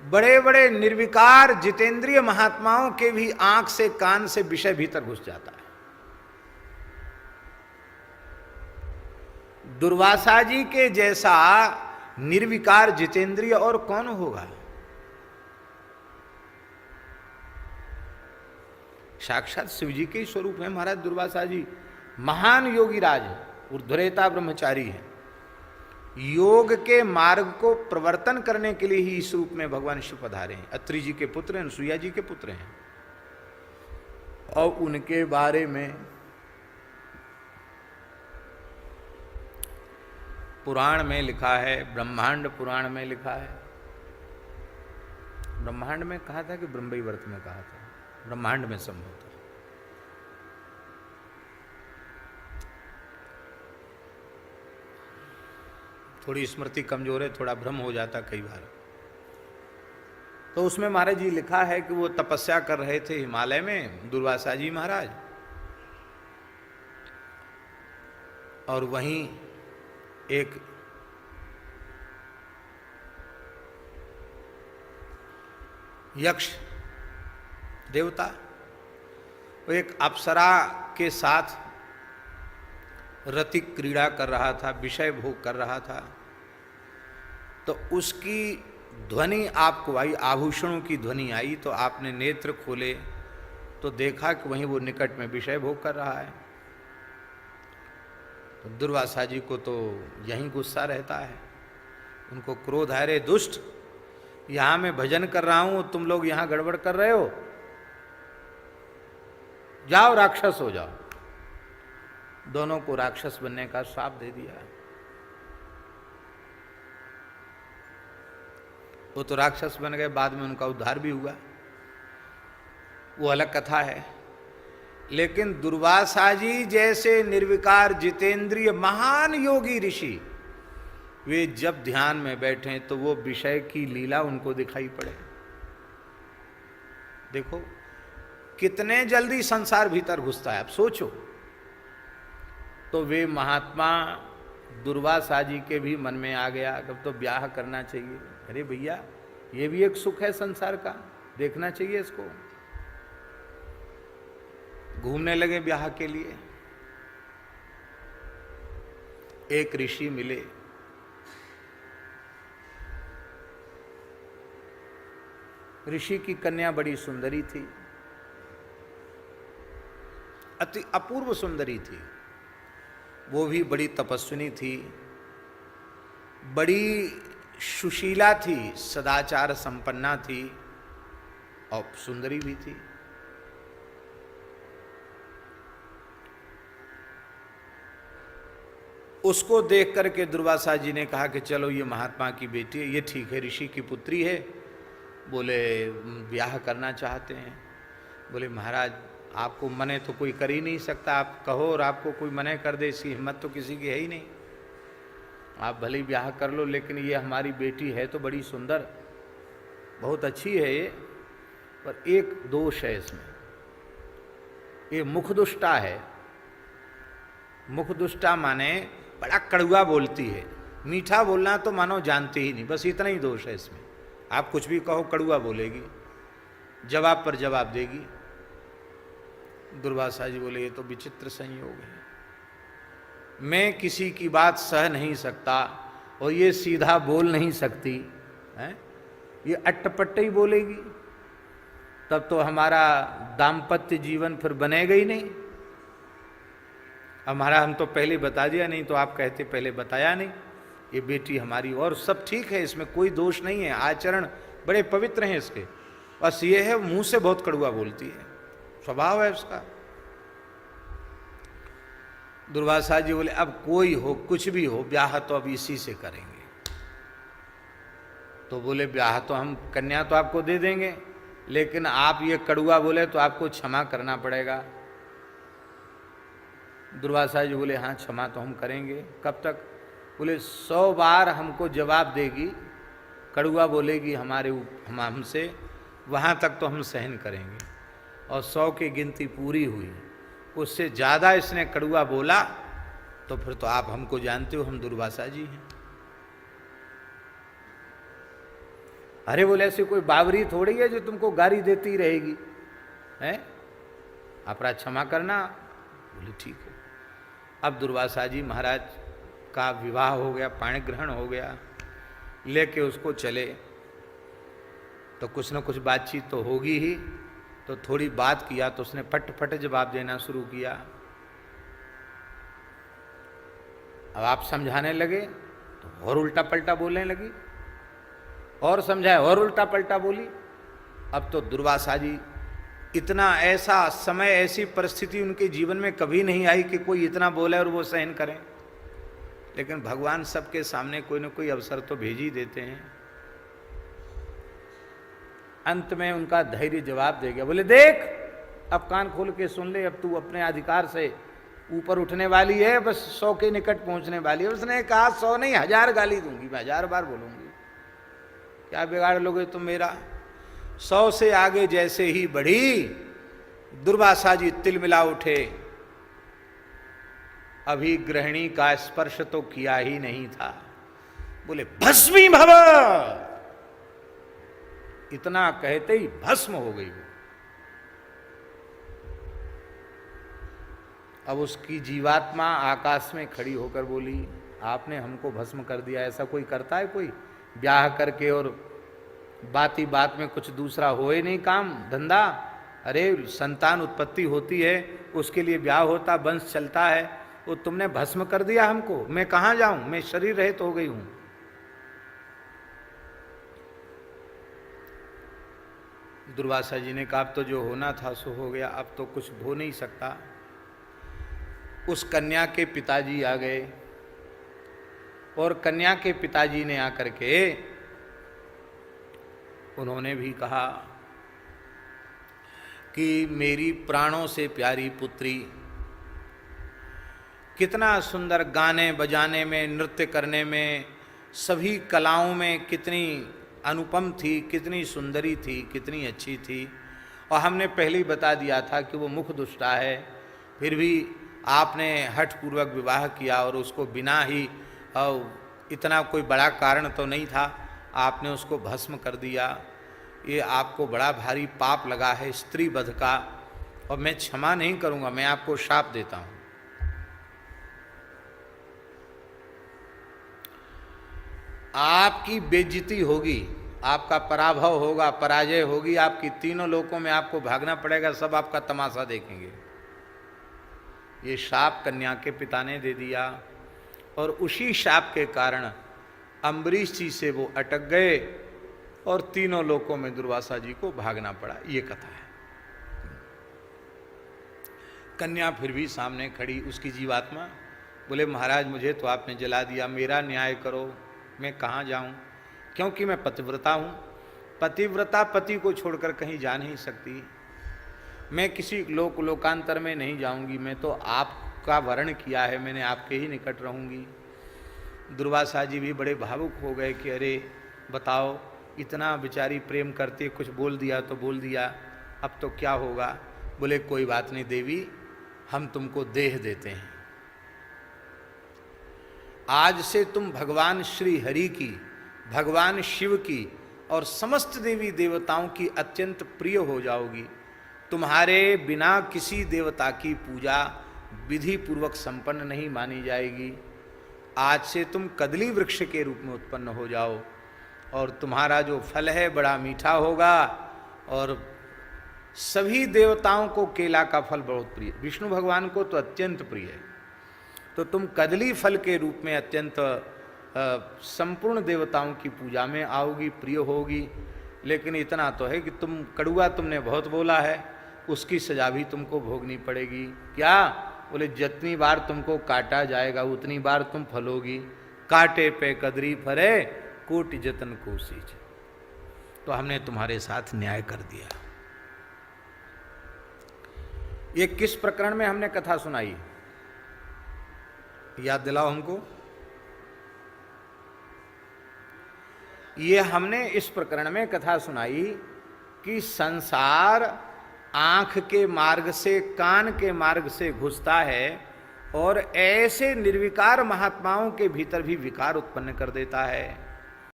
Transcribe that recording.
बड़े बड़े निर्विकार जितेंद्रिय महात्माओं के भी आंख से कान से विषय भीतर घुस जाता है। दुर्वासा जी के जैसा निर्विकार जितेंद्रिय और कौन होगा? साक्षात शिव जी के ही स्वरूप है महाराज दुर्वासा जी। महान योगी राज है, ऊर्ध्वरेता ब्रह्मचारी है। योग के मार्ग को प्रवर्तन करने के लिए ही इस रूप में भगवान शिव पधारे हैं। अत्रि जी के पुत्र हैं, सुया जी के पुत्र हैं। और उनके बारे में पुराण में लिखा है, ब्रह्मांड पुराण में लिखा है। ब्रह्मांड में कहा था कि ब्रह्मवैवर्त में कहा था? ब्रह्मांड में संभव था। थोड़ी स्मृति कमजोर है, थोड़ा भ्रम हो जाता कई बार। तो उसमें महाराज जी लिखा है कि वो तपस्या कर रहे थे हिमालय में, दुर्वासा जी महाराज, और वहीं एक यक्ष देवता, वो एक अप्सरा के साथ रतिक क्रीड़ा कर रहा था, विषय भोग कर रहा था। तो उसकी ध्वनि आपको आई, आभूषणों की ध्वनि आई, तो आपने नेत्र खोले तो देखा कि वहीं वो निकट में विषय भोग कर रहा है। तो दुर्वासा जी को तो यहीं गुस्सा रहता है, उनको क्रोध है, रे दुष्ट, यहाँ मैं भजन कर रहा हूँ, तुम लोग यहाँ गड़बड़ कर रहे हो, जाओ राक्षस हो जाओ। दोनों को राक्षस बनने का श्राप दे दिया। वो तो राक्षस बन गए, बाद में उनका उद्धार भी हुआ, वो अलग कथा है। लेकिन दुर्वासा जी जैसे निर्विकार जितेंद्रिय महान योगी ऋषि, वे जब ध्यान में बैठे तो वो विषय की लीला उनको दिखाई पड़े। देखो कितने जल्दी संसार भीतर घुसता है, आप सोचो। तो वे महात्मा दुर्वासा जी के भी मन में आ गया कि अब तो ब्याह करना चाहिए। अरे भैया, ये भी एक सुख है संसार का, देखना चाहिए इसको। घूमने लगे ब्याह के लिए। एक ऋषि मिले, ऋषि की कन्या बड़ी सुंदरी थी, अति अपूर्व सुंदरी थी। वो भी बड़ी तपस्विनी थी, बड़ी सुशीला थी, सदाचार संपन्ना थी और सुंदरी भी थी। उसको देख करके दुर्वासा जी ने कहा कि चलो ये महात्मा की बेटी है, ये ठीक है, ऋषि की पुत्री है। बोले ब्याह करना चाहते हैं। बोले महाराज आपको मने तो कोई कर ही नहीं सकता, आप कहो और आपको कोई मने कर दे, इसकी हिम्मत तो किसी की है ही नहीं। आप भले ही ब्याह कर लो, लेकिन ये हमारी बेटी है तो बड़ी सुंदर, बहुत अच्छी है ये, पर एक दोष है इसमें, ये मुखदुष्टा है। मुखदुष्टा माने बड़ा कड़वा बोलती है, मीठा बोलना तो मानो जानती ही नहीं, बस इतना ही दोष है इसमें। आप कुछ भी कहो कड़वा बोलेगी, जवाब पर जवाब देगी। दुर्वासा जी बोले ये तो विचित्र संयोग है, मैं किसी की बात सह नहीं सकता और ये सीधा बोल नहीं सकती है, ये अट्टपट्टे ही बोलेगी, तब तो हमारा दाम्पत्य जीवन फिर बनेगा ही नहीं। हमारा हम तो पहले बता दिया, नहीं तो आप कहते पहले बताया नहीं। ये बेटी हमारी, और सब ठीक है, इसमें कोई दोष नहीं है, आचरण बड़े पवित्र हैं इसके, बस ये है मुंह से बहुत कड़वा बोलती है, स्वभाव है उसका। दुर्वासा जी बोले अब कोई हो, कुछ भी हो, ब्याह तो अब इसी से करेंगे। तो बोले ब्याह तो हम, कन्या तो आपको दे देंगे, लेकिन आप ये कड़वा बोले तो आपको क्षमा करना पड़ेगा। दुर्वासा जी बोले हाँ क्षमा तो हम करेंगे। कब तक? बोले 100 बार हमको जवाब देगी, कड़वा बोलेगी हमसे, वहाँ तक तो हम सहन करेंगे। और 100 की गिनती पूरी हुई, उससे ज़्यादा इसने कड़वा बोला तो फिर तो आप हमको जानते हो, हम दुर्वासा जी हैं। अरे बोले ऐसी कोई बावरी थोड़ी है जो तुमको गाली देती रहेगी, है, अपराध क्षमा करना। बोले ठीक है। अब दुर्वासा जी महाराज का विवाह हो गया, पाणी ग्रहण हो गया, लेके उसको चले, तो कुछ न कुछ बातचीत तो होगी ही। तो थोड़ी बात किया तो उसने फट फट जवाब देना शुरू किया। अब आप समझाने लगे तो और उल्टा पलटा बोलने लगी, और समझाए और उल्टा पलटा बोली। अब तो दुर्वासा जी इतना, ऐसा समय, ऐसी परिस्थिति उनके जीवन में कभी नहीं आई कि कोई इतना बोले और वो सहन करें। लेकिन भगवान सबके सामने कोई न कोई अवसर तो भेज ही देते हैं। अंत में उनका धैर्य जवाब दे गया। बोले देख, अब कान खोल के सुन ले, अब तू अपने अधिकार से ऊपर उठने वाली है, बस 100 के निकट पहुंचने वाली है। उसने कहा 100 नहीं 1000 गाली दूंगी, मैं 1000 बार बोलूंगी, क्या बिगाड़ लोगे तुम मेरा। 100 से आगे जैसे ही बढ़ी, दुर्वासा जी तिलमिला उठे। अभी गृहिणी का स्पर्श तो किया ही नहीं था। बोले भस्मी भव, इतना कहते ही भस्म हो गई वो। अब उसकी जीवात्मा आकाश में खड़ी होकर बोली, आपने हमको भस्म कर दिया। ऐसा कोई करता है? कोई ब्याह करके और बाती बात में कुछ दूसरा होए नहीं काम धंधा। अरे संतान उत्पत्ति होती है, उसके लिए ब्याह होता, वंश चलता है, वो तुमने भस्म कर दिया हमको। मैं कहाँ जाऊं, मैं शरीर रहित हो गई हूं। दुर्वासा जी ने कहा अब तो जो होना था सो हो गया, अब तो कुछ हो नहीं सकता। उस कन्या के पिताजी आ गए, और कन्या के पिताजी ने आकर के उन्होंने भी कहा कि मेरी प्राणों से प्यारी पुत्री कितना सुंदर गाने बजाने में, नृत्य करने में, सभी कलाओं में कितनी अनुपम थी, कितनी सुंदरी थी, कितनी अच्छी थी। और हमने पहले ही बता दिया था कि वो मुख दुष्टा है, फिर भी आपने हठपूर्वक विवाह किया और उसको बिना ही, इतना कोई बड़ा कारण तो नहीं था, आपने उसको भस्म कर दिया। ये आपको बड़ा भारी पाप लगा है स्त्री वध का, और मैं क्षमा नहीं करूँगा, मैं आपको शाप देता हूँ। आपकी बेइज्जती होगी, आपका पराभव होगा, पराजय होगी आपकी, तीनों लोकों में आपको भागना पड़ेगा, सब आपका तमाशा देखेंगे। ये शाप कन्या के पिता ने दे दिया, और उसी शाप के कारण अम्बरीश जी से वो अटक गए और तीनों लोकों में दुर्वासा जी को भागना पड़ा। ये कथा है। कन्या फिर भी सामने खड़ी, उसकी जीवात्मा। बोले महाराज मुझे तो आपने जला दिया, मेरा न्याय करो, मैं कहाँ जाऊँ, क्योंकि मैं पतिव्रता हूँ। पतिव्रता पति को छोड़कर कहीं जा नहीं सकती। मैं किसी लोकांतर में नहीं जाऊंगी, मैं तो आपका वर्ण किया है, मैंने आपके ही निकट रहूंगी। दुर्वासा जी भी बड़े भावुक हो गए कि अरे बताओ, इतना बेचारी प्रेम करती, कुछ बोल दिया तो बोल दिया, अब तो क्या होगा। बोले कोई बात नहीं देवी, हम तुमको देह देते हैं। आज से तुम भगवान श्री हरि की, भगवान शिव की और समस्त देवी देवताओं की अत्यंत प्रिय हो जाओगी। तुम्हारे बिना किसी देवता की पूजा विधि पूर्वक संपन्न नहीं मानी जाएगी। आज से तुम कदली वृक्ष के रूप में उत्पन्न हो जाओ, और तुम्हारा जो फल है बड़ा मीठा होगा, और सभी देवताओं को केला का फल बहुत प्रिय, विष्णु भगवान को तो अत्यंत प्रिय है। तो तुम कदली फल के रूप में अत्यंत संपूर्ण देवताओं की पूजा में आओगी, प्रिय होगी। लेकिन इतना तो है कि तुम कड़ुआ तुमने बहुत बोला है, उसकी सजा भी तुमको भोगनी पड़ेगी। क्या? बोले जितनी बार तुमको काटा जाएगा उतनी बार तुम फलोगी। काटे पे कदरी फरे, कोटि जतन कोशिश। तो हमने तुम्हारे साथ न्याय कर दिया। ये किस प्रकरण में हमने कथा सुनाई, याद दिलाओ हमको। ये हमने इस प्रकरण में कथा सुनाई कि संसार आंख के मार्ग से, कान के मार्ग से घुसता है, और ऐसे निर्विकार महात्माओं के भीतर भी विकार उत्पन्न कर देता है।